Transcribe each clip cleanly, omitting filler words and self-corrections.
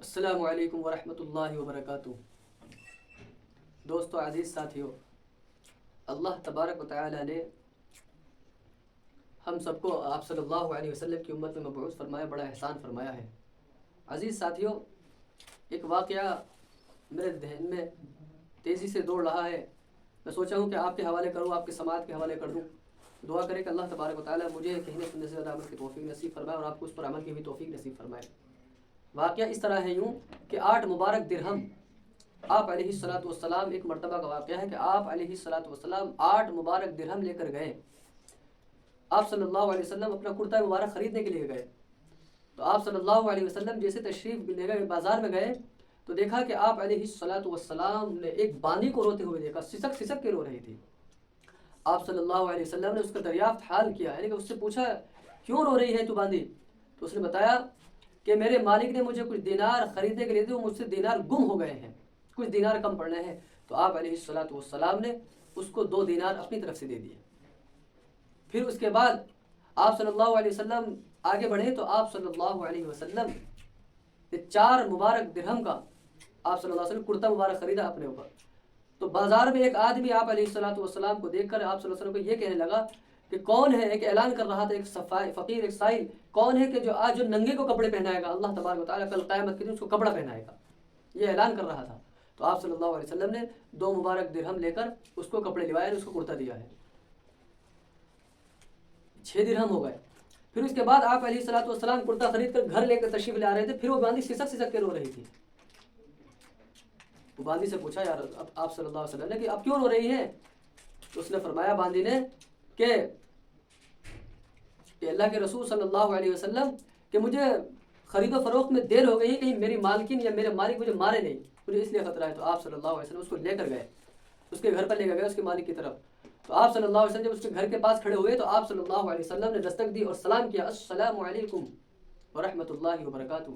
السلام علیکم ورحمۃ اللہ وبرکاتہ۔ دوستو عزیز ساتھیو، اللہ تبارک و تعالی نے ہم سب کو آپ صلی اللہ علیہ وسلم کی امت میں مبعوث فرمایا، بڑا احسان فرمایا ہے۔ عزیز ساتھیو، ایک واقعہ میرے ذہن میں تیزی سے دوڑ رہا ہے، میں سوچا ہوں کہ آپ کے حوالے کروں، آپ کے سماعت کے حوالے کر دوں۔ دعا کریں کہ اللہ تبارک و تعالی مجھے کہنے سننے سے زیادہ عمل کی توفیق نصیب فرمائے اور آپ کو اس پر عمل کی بھی توفیق نصیب فرمائے۔ واقعہ اس طرح ہے یوں کہ 8 مبارک درہم، آپ علیہ الصلاۃ والسلام، ایک مرتبہ کا واقعہ ہے کہ آپ علیہ الصلاۃ والسلام 8 مبارک درہم لے کر گئے۔ آپ صلی اللہ علیہ وسلم اپنا کرتا مبارک خریدنے کے لیے گئے، تو آپ صلی اللہ علیہ وسلم جیسے تشریف لے گئے، بازار میں گئے تو دیکھا کہ آپ علیہ الصلاۃ والسلام نے ایک باندی کو روتے ہوئے دیکھا، سسک سسک کے رو رہی تھی۔ آپ صلی اللہ علیہ وسلم نے اس کا دریافت حال کیا، یعنی کہ اس سے پوچھا کیوں رو رہی ہے تو باندی؟ تو اس نے بتایا کہ میرے مالک نے مجھے کچھ دینار خریدنے کے لیے دیے، مجھ سے دینار گم ہو گئے ہیں، کچھ دینار کم پڑنے ہیں۔ تو آپ علیہ الصلاۃ والسلام نے اس کو 2 دینار اپنی طرف سے دے دیے۔ پھر اس کے بعد آپ صلی اللہ علیہ وسلم آگے بڑھے تو آپ صلی اللہ علیہ وسلم نے 4 مبارک درہم کا آپ صلی اللہ علیہ وسلم کرتا مبارک خریدا اپنے اوپر۔ تو بازار میں ایک آدمی آپ علیہ الصلاۃ والسلام کو دیکھ کر آپ صلی اللہ علیہ وسلم کو یہ کہنے لگا کہ کون ہے، ایک اعلان کر رہا تھا، ایک فقیر، ایک سائل، کون ہے کہ جو آج جو ننگے کو کپڑے پہنائے گا، اللہ تبارک و تعالیٰ کل قیامت کے دن اس کو کپڑا پہنائے گا، یہ اعلان کر رہا تھا۔ تو آپ صلی اللہ علیہ وسلم نے 2 مبارک درہم لے کر اس کو کپڑے لوائے، اس کو کرتا دیا ہے، 6 درہم ہو گئے۔ پھر اس کے بعد آپ علیہ الصلاۃ والسلام کرتا خرید کر گھر لے کر تشریف لے آ رہے تھے، پھر وہ باندی سسک سسک کے رو رہی تھی۔ وہ باندی سے پوچھا یار آپ صلی اللہ علیہ وسلم نے کہ اب کیوں رو رہی ہے؟ تو اس نے فرمایا باندی نے کہ اللہ کے رسول صلی اللہ علیہ وسلم کہ مجھے خرید و فروخت میں دیر ہو گئی ہے، کہیں میری مالکن یا میرے مالک مجھے مارے نہیں، مجھے اس لیے خطرہ ہے۔ تو آپ صلی اللہ علیہ وسلم اس کو لے کر گئے، اس کے گھر پر لے کر گئے، اس کے مالک کی طرف۔ تو آپ صلی اللہ علیہ وسلم جب اس کے گھر کے پاس کھڑے ہوئے تو آپ صلی اللہ علیہ وسلم نے دستک دی اور سلام کیا، السلام علیکم ورحمۃ اللہ وبرکاتہ۔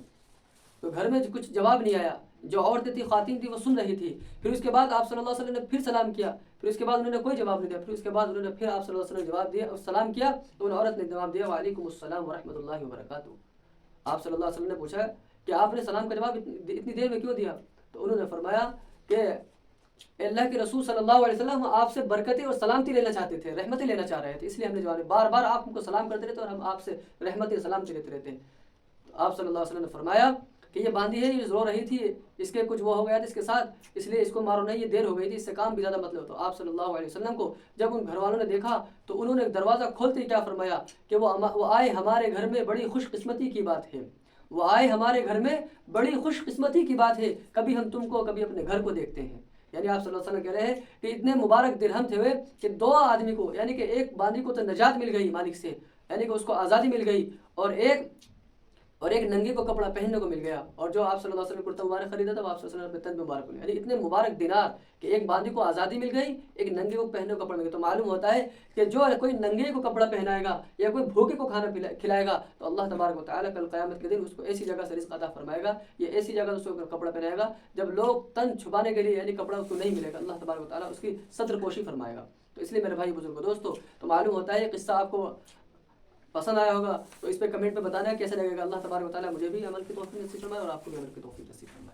تو گھر میں کچھ جواب نہیں آیا، جو عورتیں تھیں، خواتین تھیں، وہ سن رہی تھی۔ پھر اس کے بعد آپ صلی اللہ علیہ وسلم نے پھر سلام کیا، پھر اس کے بعد انہوں نے کوئی جواب نہیں دیا۔ پھر اس کے بعد انہوں نے پھر آپ صلی اللہ علیہ وسلم جواب دیا اور سلام کیا، تو ان عورت نے جواب دیا وعلیکم السلام ورحمۃ اللہ وبرکاتہ۔ آپ صلی اللہ علیہ وسلم نے پوچھا کہ آپ نے سلام کا جواب اتنی دیر میں کیوں دیا؟ تو انہوں نے فرمایا کہ اللہ کے رسول صلی اللہ علیہ وسلم آپ سے برکتیں اور سلامتی لینا چاہتے تھے، رحمتیں لینا چاہ رہے تھے، اس لیے ہم نے جواب بار بار آپ ہم کو سلام کرتے رہتے اور ہم آپ سے رحمتیں سلامتی لیتے رہتے ہیں۔ تو آپ صلی اللہ علیہ وسلم نے فرمایا کہ یہ باندھی ہے، یہ رو رہی تھی، اس کے کچھ وہ ہو گیا تھا اس کے ساتھ، اس لیے اس کو مارو نہیں، یہ دیر ہو گئی تھی، اس سے کام بھی زیادہ مت لو۔ تو آپ صلی اللہ علیہ وسلم کو جب ان گھر والوں نے دیکھا تو انہوں نے دروازہ کھولتے ہی کیا فرمایا کہ وہ آئے ہمارے گھر میں، بڑی خوش قسمتی کی بات ہے، وہ آئے ہمارے گھر میں، بڑی خوش قسمتی کی بات ہے، کبھی ہم تم کو کبھی اپنے گھر کو دیکھتے ہیں۔ یعنی آپ صلی اللہ علیہ وسلم کہہ رہے ہیں کہ اتنے مبارک درہم تھے ہوئے کہ 2 آدمی کو، یعنی کہ ایک باندی کو تو نجات مل گئی مالک سے، یعنی کہ اس کو آزادی مل گئی، اور ایک ننگے کو کپڑا پہننے کو مل گیا، اور جو آپ صلی اللہ علیہ وسلم کرتا مبارک خریدا تھا وہ آپ صلی اللہ علیہ وسلم تن مبارک مل گیا۔ یعنی اتنے مبارک دینار کہ ایک باندی کو آزادی مل گئی، ایک ننگے کو پہننے کو کپڑا مل گیا۔ تو معلوم ہوتا ہے کہ جو کوئی ننگے کو کپڑا پہنائے گا یا کوئی بھوکے کو کھانا کھلائے گا تو اللہ تبارک و تعالیٰ کل قیامت کے دن اس کو ایسی جگہ سے رزق عطا فرمائے گا، یہ ایسی جگہ سے اس کو کپڑا پہنائے گا جب لوگ تن چھپانے کے لیے، یعنی کپڑا اس کو نہیں ملے گا، اللہ تبارک و تعالیٰ اس کی ستر پوشی فرمائے گا۔ تو اس لیے میرے بھائی بزرگوں دوستو، تو معلوم ہوتا ہے یہ قصہ آپ کو پسند آیا ہوگا، تو اس پہ کمنٹ میں بتانا ہے کیسے لگے گا۔ اللہ تبارک و تعالیٰ مجھے بھی عمل کی توفیق نصیب فرمائے اور آپ کو بھی عمل کی توفیق نصیب فرمائے۔